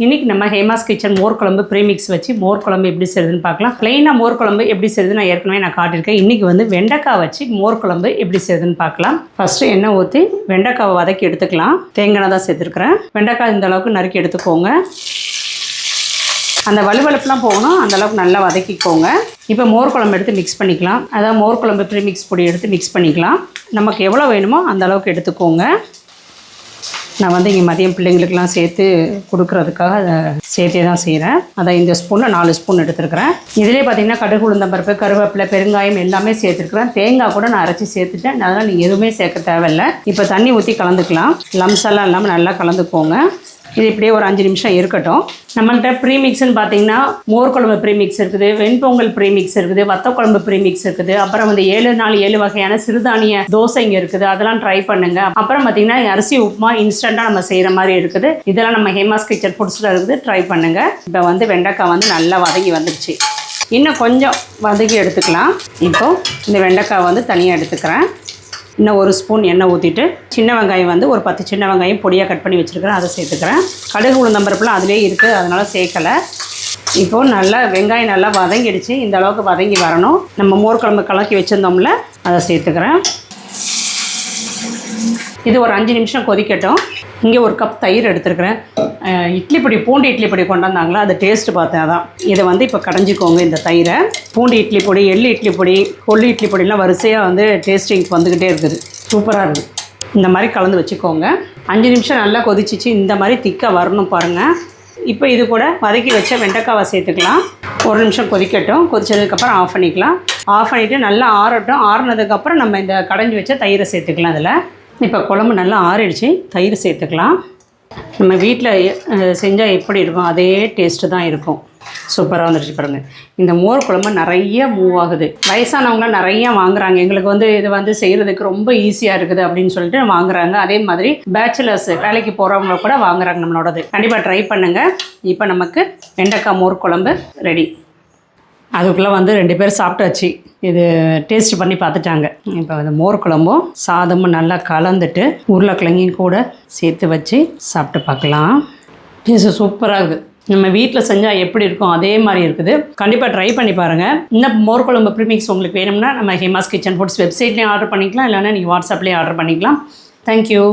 இன்றைக்கி நம்ம ஹேமாஸ் கிச்சன் மோர் குழம்பு ப்ரீமிக்ஸ் வச்சு மோர் குழம்பு எப்படி செய்யுதுன்னு பார்க்கலாம். ப்ளைனாக மோர் குழம்பு எப்படி செய்யுது நான் ஏற்கனவே காட்டியிருக்கேன். இன்றைக்கி வந்து வெண்டைக்காய் வச்சு மோர் குழம்பு எப்படி செய்யுதுன்னு பார்க்கலாம். ஃபஸ்ட்டு எண்ணெய் ஊற்றி வெண்டைக்காவை வதக்கி எடுத்துக்கலாம். தேங்காய் தான் சேர்த்துருக்குறேன். வெண்டைக்காய் இந்த அளவுக்கு நறுக்கி எடுத்துக்கோங்க. அந்த வலுவலுப்புலாம் போகணும், அந்தளவுக்கு நல்லா வதக்கிக்கோங்க. இப்போ மோர் குழம்பு எடுத்து மிக்ஸ் பண்ணிக்கலாம். அதாவது மோர் குழம்பு ப்ரீமிக்ஸ் பொடி எடுத்து மிக்ஸ் பண்ணிக்கலாம். நமக்கு எவ்வளோ வேணுமோ அந்த அளவுக்கு எடுத்துக்கோங்க. நான் வந்து இங்கே மதியம் பிள்ளைங்களுக்கெல்லாம் சேர்த்து கொடுக்குறதுக்காக அதை சேர்த்தே தான் செய்கிறேன். அதை இந்த ஸ்பூனில் 4 ஸ்பூன் எடுத்துருக்கிறேன். இதிலே பார்த்திங்கன்னா கடுகு, உளுந்தம் பருப்பு, கருவேப்பிலை, பெருங்காயம் எல்லாமே சேர்த்துருக்குறேன். தேங்காய் கூட நான் அரைச்சி சேர்த்துட்டேன். அதனால் நீங்கள் எதுவுமே சேர்க்க தேவையில்லை. இப்போ தண்ணி ஊற்றி கலந்துக்கலாம். லம்ஸெல்லாம் இல்லாமல் நல்லா கலந்துக்கோங்க. இது இப்படியே ஒரு 5 நிமிஷம் இருக்கட்டும். நம்மள்கிட்ட ப்ரீமிக்ஸ்ன்னு பார்த்தீங்கன்னா மோர் குழம்பு ப்ரீமிக்ஸ் இருக்குது, வெண்பொங்கல் ப்ரீமிக்ஸ் இருக்குது, வத்த குழம்பு ப்ரீமிக்ஸ் இருக்குது. அப்புறம் வந்து 7 நாள் 7 வகையான சிறுதானிய தோசைங்க இருக்குது. அதெல்லாம் ட்ரை பண்ணுங்க. அப்புறம் பார்த்தீங்கன்னா அரிசி உப்புமா இன்ஸ்டண்ட்டாக நம்ம செய்கிற மாதிரி இருக்குது. இதெல்லாம் நம்ம ஹேமாஸ் கிச்சன் ஃபுட்ஸில் இருக்குது. ட்ரை பண்ணுங்க. இப்போ வந்து வெண்டைக்காய் வந்து நல்லா வதங்கி வந்துடுச்சு. இன்னும் கொஞ்சம் வதக்கி எடுத்துக்கலாம். இப்போது இந்த வெண்டைக்காய் வந்து தனியாக எடுத்துக்கிறேன். இன்னும் 1 ஸ்பூன் எண்ணெய் ஊற்றிட்டு சின்ன வெங்காயம் வந்து ஒரு 10 சின்ன வெங்காயம் பொடியாக கட் பண்ணி வச்சுருக்கிறேன். அதை சேர்த்துக்கிறேன். கடுகு, உளுந்தம் பருப்புலாம் அதிலே இருக்குது, அதனால் சேர்க்கலை. இப்போது நல்லா வெங்காயம் நல்லா வதங்கிடுச்சு. இந்த அளவுக்கு வதங்கி வரணும். நம்ம மோர் குழம்பு கலக்கி வச்சுருந்தோம்ல, அதை சேர்த்துக்கிறேன். இது ஒரு 5 நிமிஷம் கொதிக்கட்டும். இங்கே 1 கப் தயிர் எடுத்துருக்கிறேன். இட்லி பொடி, பூண்டு இட்லி பொடி கொண்டாந்தாங்களா, அது டேஸ்ட்டு பார்த்தேன். அதான் இதை வந்து இப்போ கடைஞ்சிக்கோங்க. இந்த தயிரை பூண்டு இட்லி பொடி, எள்ளு இட்லி பொடி, கொள்ளு இட்லி பொடிலாம் வரிசையாக வந்து டேஸ்டிங் வந்துக்கிட்டே இருக்குது. சூப்பராக இருக்குது. இந்த மாதிரி கலந்து வச்சுக்கோங்க. 5 நிமிஷம் நல்லா கொதிச்சிச்சு. இந்த மாதிரி திக்காக வரணும் பாருங்கள். இப்போ இது கூட வதக்கி வச்ச வெண்டைக்காவை சேர்த்துக்கலாம். 1 நிமிஷம் கொதிக்கட்டும். கொதிச்சதுக்கப்புறம் ஆஃப் பண்ணிக்கலாம். ஆஃப் பண்ணிவிட்டு நல்லா ஆறட்டும். ஆறுனதுக்கப்புறம் நம்ம இந்த கடைஞ்சி வச்ச தயிரை சேர்த்துக்கலாம். அதில் இப்போ குழம்பு நல்லா ஆறிடுச்சு. தயிர் சேர்த்துக்கலாம். நம்ம வீட்டில் செஞ்சால் எப்படி இருக்கும் அதே டேஸ்ட்டு தான் இருக்கும். சூப்பராக வந்துடுச்சு பாருங்கள். இந்த மோர் குழம்பு நிறைய மூவ் ஆகுது. வயசானவங்களாம் நிறையா வாங்குறாங்க. எங்களுக்கு வந்து இது வந்து செய்கிறதுக்கு ரொம்ப ஈஸியாக இருக்குது அப்படின்னு சொல்லிட்டு வாங்குறாங்க. அதே மாதிரி பேச்சுலர்ஸ், வேலைக்கு போகிறவங்க கூட வாங்குறாங்க நம்மளோடது. கண்டிப்பாக ட்ரை பண்ணுங்கள். இப்போ நமக்கு வெண்டைக்காய் மோர் குழம்பு ரெடி. அதுக்குள்ளே வந்து 2 பேர் சாப்பிட்டாச்சு. இது டேஸ்ட் பண்ணி பார்த்துட்டாங்க. இப்போ அந்த மோர் குழம்பும் சாதமும் நல்லா கலந்துட்டு உருளைக்கிழங்கையும் கூட சேர்த்து வச்சு சாப்பிட்டு பார்க்கலாம். டேஸ்ட் சூப்பராக இருக்குது. நம்ம வீட்டில் செஞ்சால் எப்படி இருக்கும் அதே மாதிரி இருக்குது. கண்டிப்பாக ட்ரை பண்ணி பாருங்கள். இன்னும் மோர் குழம்பு ப்ரீமிக்ஸ் உங்களுக்கு வேணும்னா நம்ம ஹேமாஸ் கிச்சன் ஃபுட்ஸ் வெப்சைட்லேயும் ஆர்டர் பண்ணிக்கலாம். இல்லைன்னா நீங்கள் வாட்ஸ்அப்லேயும் ஆர்டர் பண்ணிக்கலாம். தேங்க்யூ.